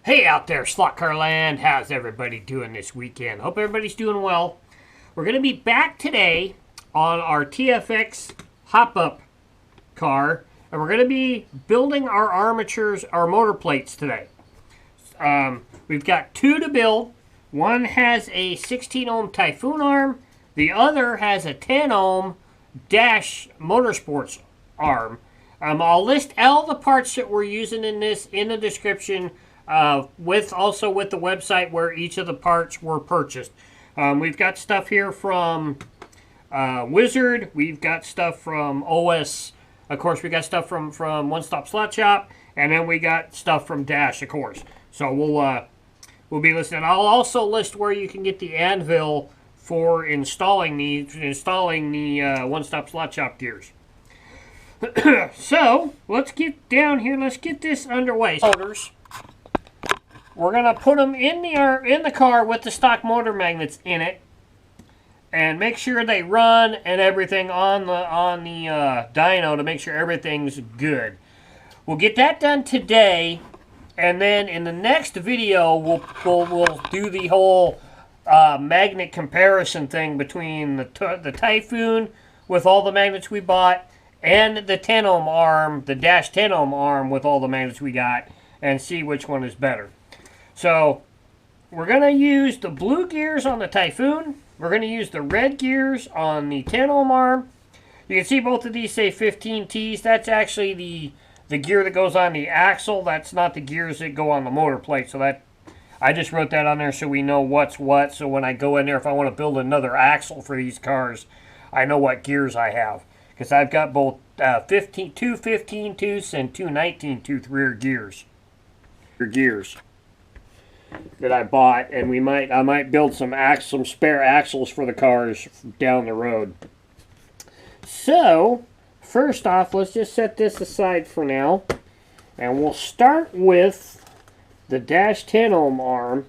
Hey out there, Slot Car Land. How's everybody doing this weekend? Hope everybody's doing well. We're going to be back today on our TFX hop-up car, and we're going to be building our armatures, our motor plates today. We've got two to build. One has a 16 ohm Typhoon arm. The other has a 10 ohm Dash Motorsports arm. I'll list all the parts that we're using in this in the description, with the website where each of the parts were purchased. We've got stuff here from Wizard. We've got stuff from OS. Of course, we got stuff from One Stop Slot Shop, and then we got stuff from Dash, of course. So we'll be listening. I'll also list where you can get the ANVIL for installing the One Stop Slot Shop gears. So let's get down here. Let's get this underway. Motors. We're gonna put them in the car with the stock motor magnets in it, and make sure they run and everything on the dyno to make sure everything's good. We'll get that done today, and then in the next video we'll do the whole magnet comparison thing between the Typhoon with all the magnets we bought and the 10 ohm arm, the Dash 10 ohm arm with all the magnets we got, and see which one is better. So we're going to use the blue gears on the Typhoon. We're going to use the red gears on the 10 ohm arm. You can see both of these say 15Ts. That's actually the gear that goes on the axle. That's not the gears that go on the motor plate. So that I just wrote that on there so we know what's what. So when I go in there, if I want to build another axle for these cars, I know what gears I have. Because I've got both two 15 tooths and two 19 tooth rear gears. That I bought, and I might build some spare axles for the cars down the road. So first off, let's just set this aside for now, and we'll start with the Dash 10 ohm arm.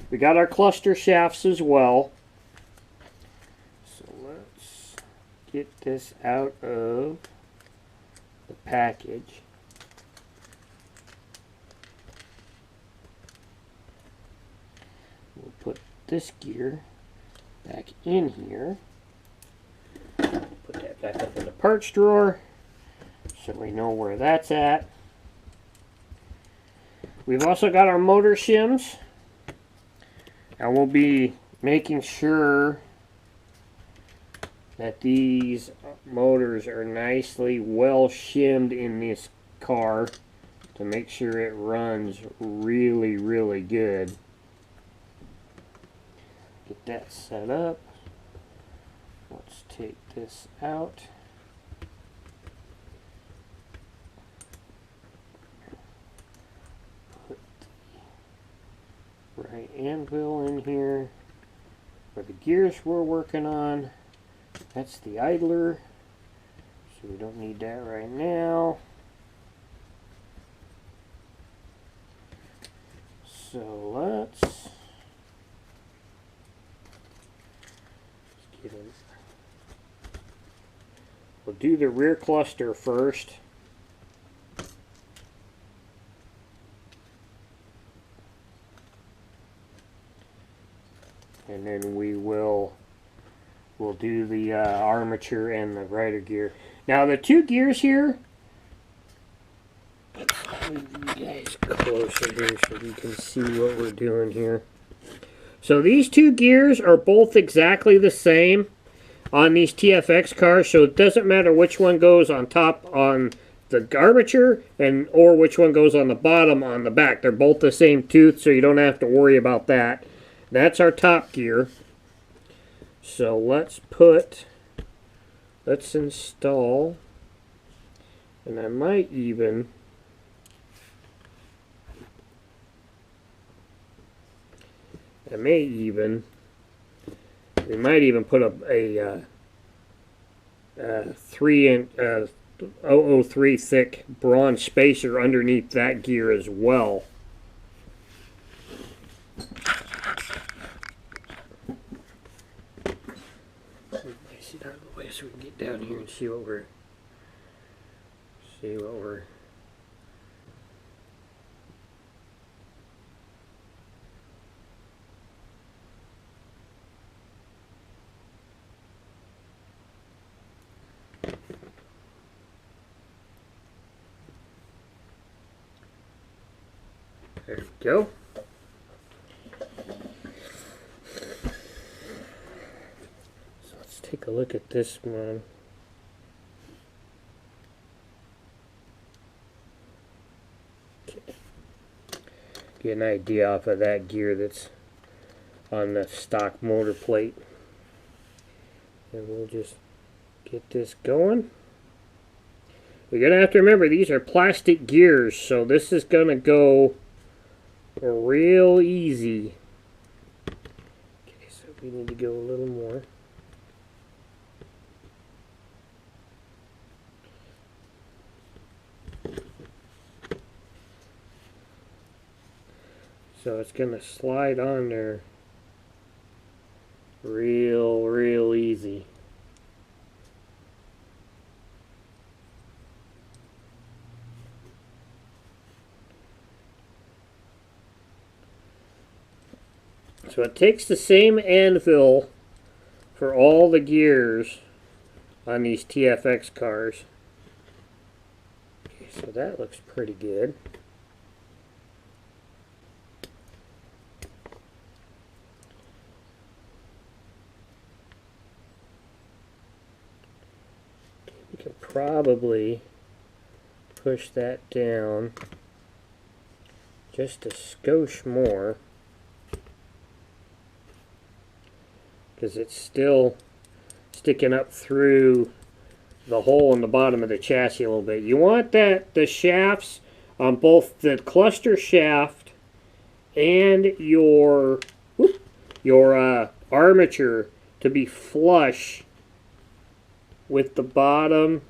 We got our cluster shafts as well. So let's get this out of the package. We'll put this gear back in here. Put that back up in the parts drawer so we know where that's at. We've also got our motor shims, and we'll be making sure that these motors are nicely well shimmed in this car to make sure it runs really, really good. Get that set up. Let's take this out. Put the right anvil in here for the gears we're working on. That's the idler, so we don't need that right now. So let's get in. We'll do the rear cluster first. And then we'll do the armature and the rider gear. Now the two gears here, let's move you guys closer here so you can see what we're doing here. So these two gears are both exactly the same on these TFX cars, so it doesn't matter which one goes on top on the armature or which one goes on the bottom on the back. They're both the same tooth, so you don't have to worry about that. That's our top gear. So let's install, and we might even put a 003 thick bronze spacer underneath that gear as well. Sit out of the way so we can get down here and see what we're There we go. So let's take a look at this one. Okay. Get an idea off of that gear that's on the stock motor plate. And we'll just get this going. You're going to have to remember these are plastic gears, so this is going to go real easy. Okay, so we need to go a little more. So it's going to slide on there real easy. So it takes the same anvil for all the gears on these TFX cars. Okay, so that looks pretty good. We can probably push that down just a skosh more, because it's still sticking up through the hole in the bottom of the chassis a little bit. You want that the shafts on both the cluster shaft and your armature to be flush with the bottom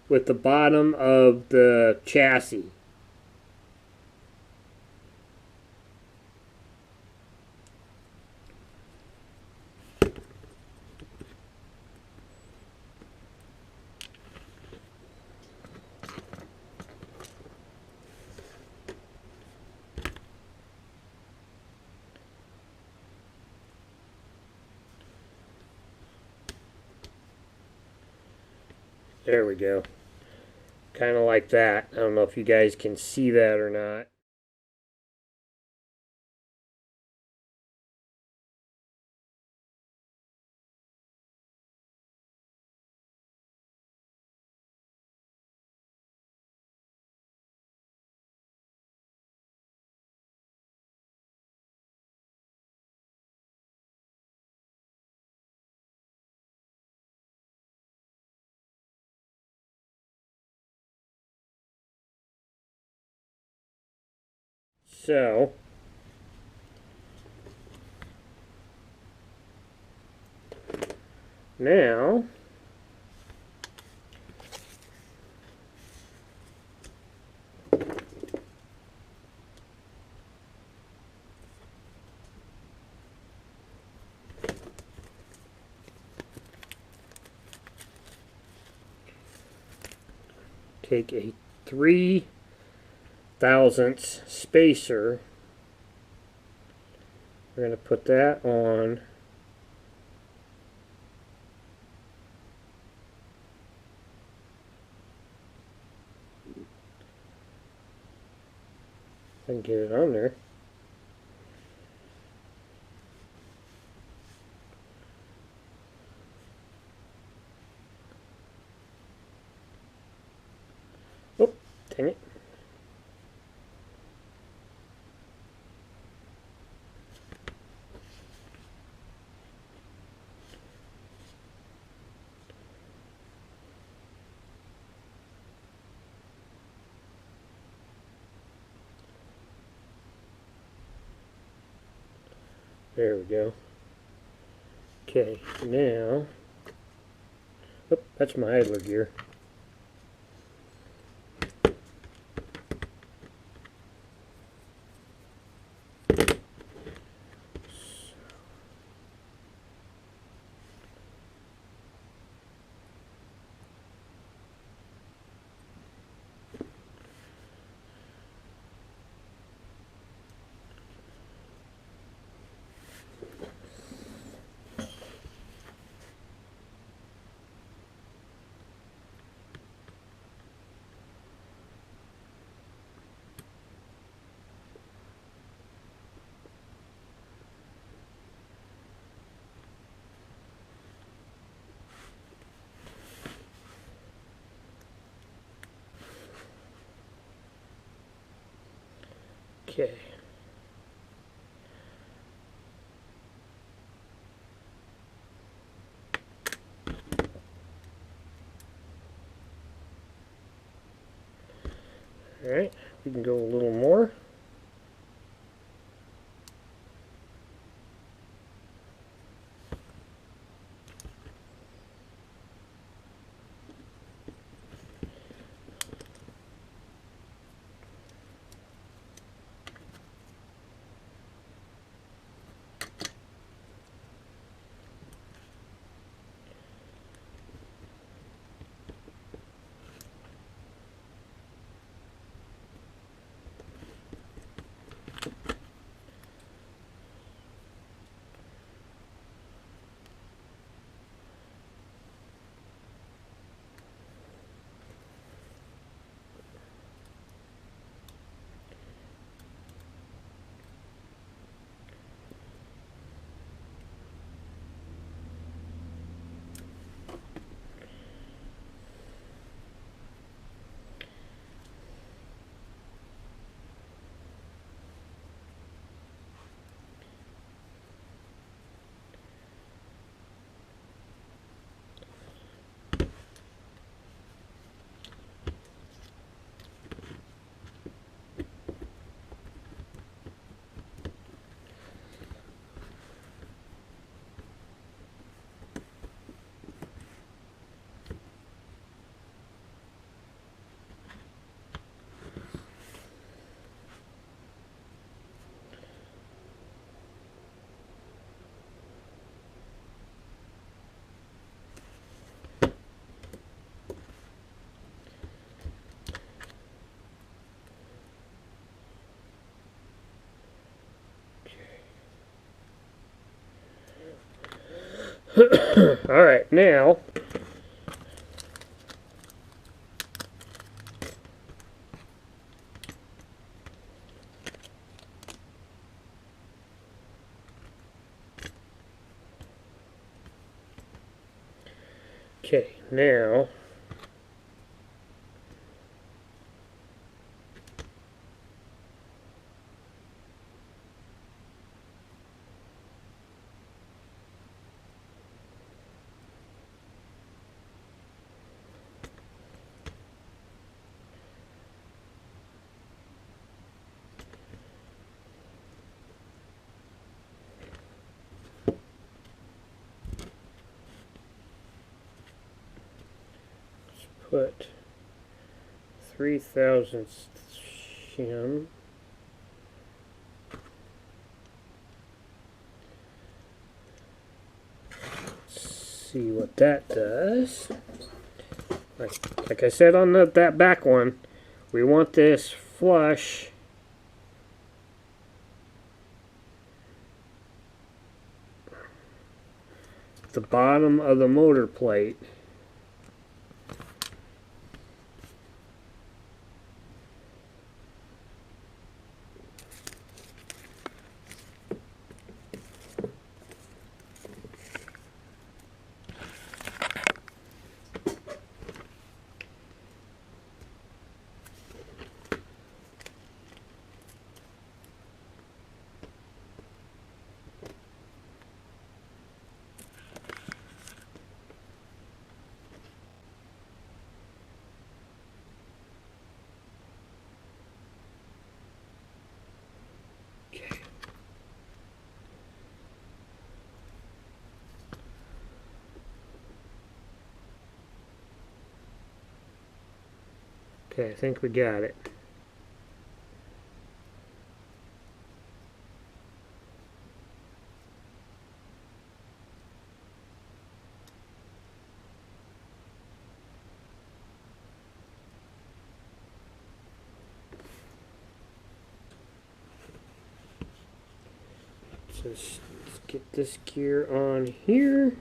of the chassis. There we go. Kind of like that. I don't know if you guys can see that or not. So, now, take a 3/1000 spacer. We're going to put that on and get it on there. Oh, dang it. There we go. Okay, now, oh, that's my idler gear. Okay. Alright, we can go a little more. Alright, now now put 3,000 shim. See what that does. Like I said on that back one, we want this flush the bottom of the motor plate. Okay, I think we got it. Let's get this gear on here.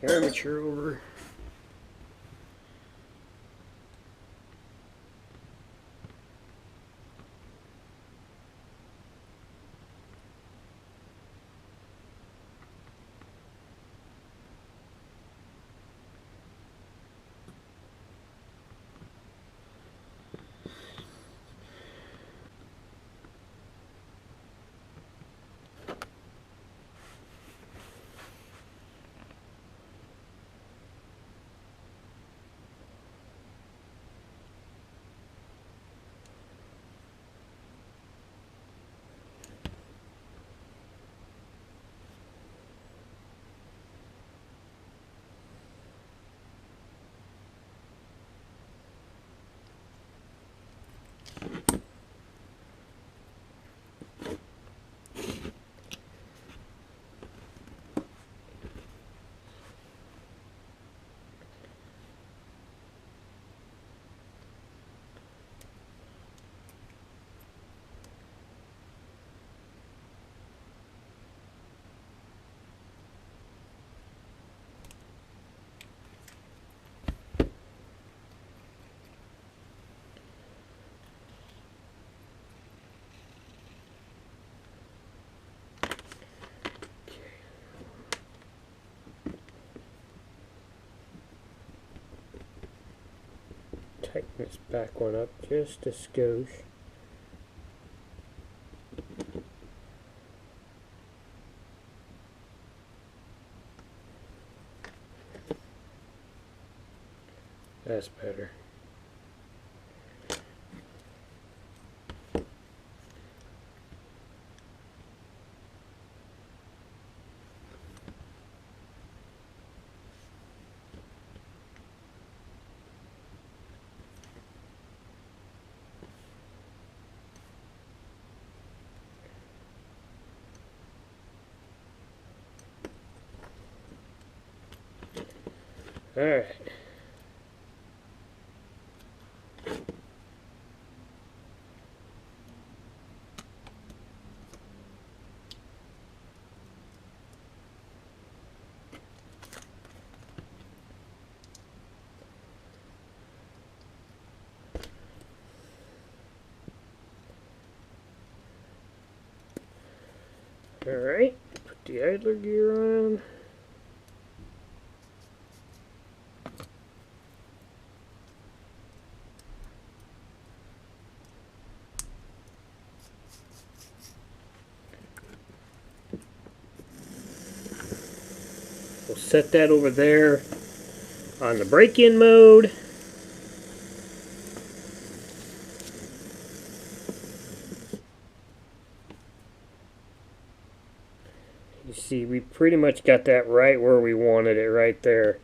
Armature over. Tighten this back one up just a skosh. That's better. All right. All right. Put the idler gear on. We'll set that over there on the break-in mode. You see, we pretty much got that right where we wanted it, right there.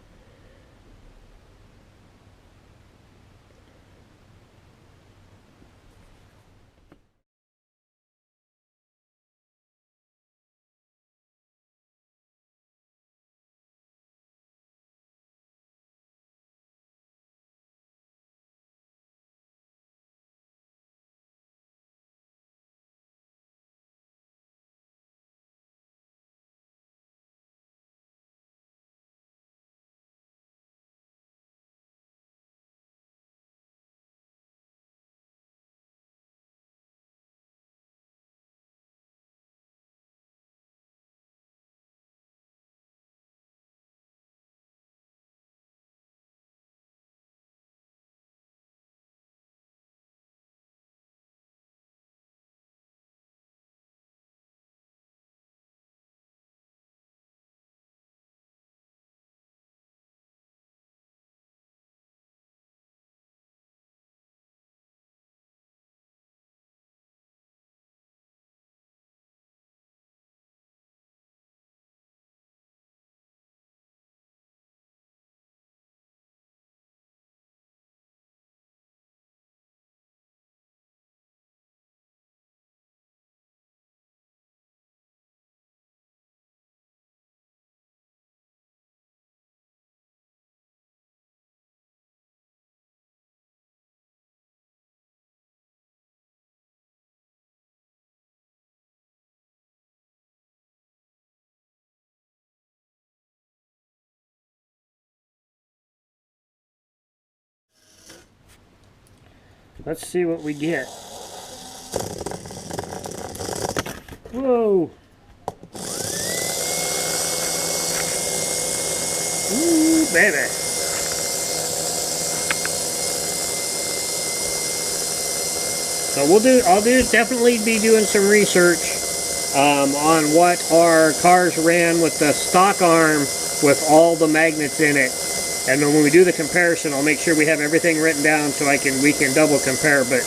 Let's see what we get. Whoa! Ooh, baby! So I'll definitely be doing some research on what our cars ran with the stock arm with all the magnets in it. And then when we do the comparison, I'll make sure we have everything written down so we can double compare. But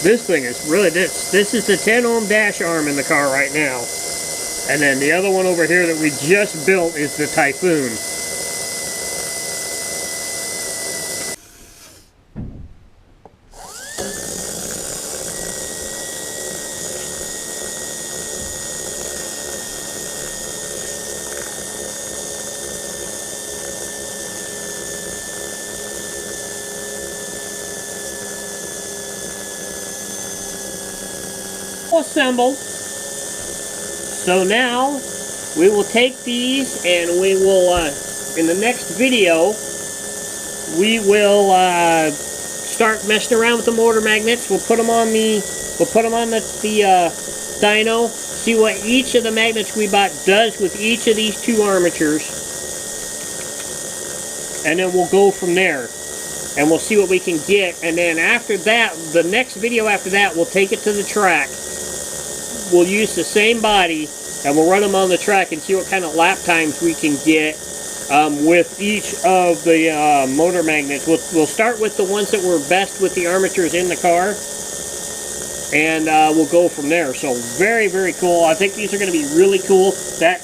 this thing is really, this is the 10 ohm dash arm in the car right now. And then the other one over here that we just built is the Typhoon. Assembled. So now we will take these and we will in the next video we will start messing around with the motor magnets. We'll put them on the dyno, see what each of the magnets we bought does with each of these two armatures, and then we'll go from there. and we'll see what we can get. And then after that, the next video after that, we'll take it to the track. We'll use the same body, and we'll run them on the track and see what kind of lap times we can get with each of the motor magnets. We'll start with the ones that were best with the armatures in the car, and we'll go from there. So very, very cool. I think these are going to be really cool. That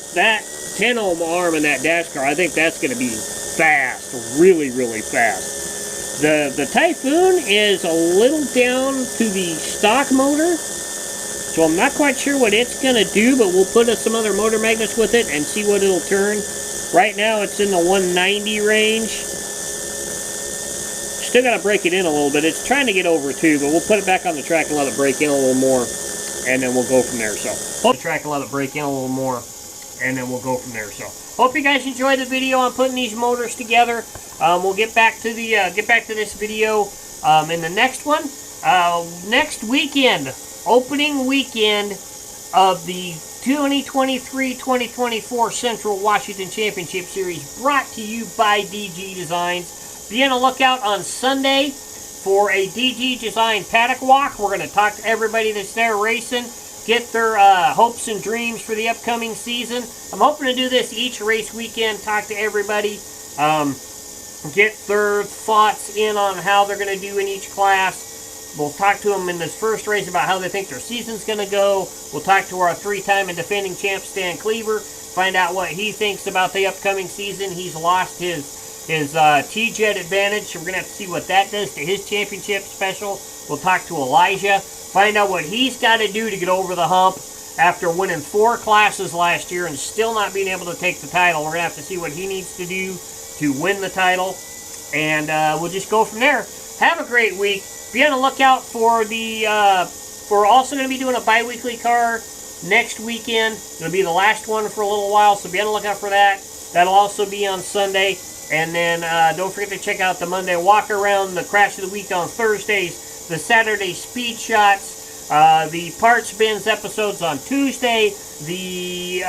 10 ohm arm in that dash car, I think that's going to be fast, really, really fast. The Typhoon is a little down to the stock motor, so I'm not quite sure what it's going to do, but we'll put some other motor magnets with it and see what it'll turn. Right now it's in the 190 range. Still got to break it in a little bit. It's trying to get over 2, but we'll put it back on the track and let it break in a little more, and then we'll go from there. So hope the track and let it break in a little more, and then we'll go from there. So hope you guys enjoyed the video on putting these motors together. We'll get back to this video in the next one. Next weekend, opening weekend of the 2023-2024 Central Washington Championship Series, brought to you by DG Designs. Be on the lookout on Sunday for a DG Design paddock walk. We're going to talk to everybody that's there racing, get their hopes and dreams for the upcoming season. I'm hoping to do this each race weekend, talk to everybody, get their thoughts in on how they're going to do in each class. We'll talk to them in this first race about how they think their season's going to go. We'll talk to our 3-time and defending champ, Stan Cleaver, find out what he thinks about the upcoming season. He's lost his T-Jet advantage, so we're going to have to see what that does to his championship special. We'll talk to Elijah, find out what he's got to do to get over the hump after winning 4 classes last year and still not being able to take the title. We're going to have to see what he needs to do to win the title, and we'll just go from there. Have a great week. Be on the lookout for the, we're also going to be doing a bi-weekly car next weekend. It'll be the last one for a little while, so be on the lookout for that. That'll also be on Sunday. And then don't forget to check out the Monday walk around, the crash of the week on Thursdays, the Saturday speed shots, the parts bins episodes on Tuesday, the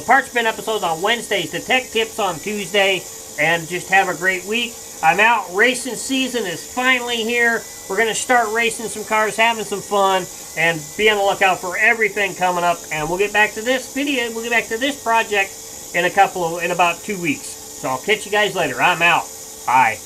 parts bin episodes on Wednesdays, the tech tips on Tuesday, and just have a great week. I'm out. Racing season is finally here. We're going to start racing some cars, having some fun, and be on the lookout for everything coming up. And we'll get back to this video. We'll get back to this project in about 2 weeks. So I'll catch you guys later. I'm out. Bye.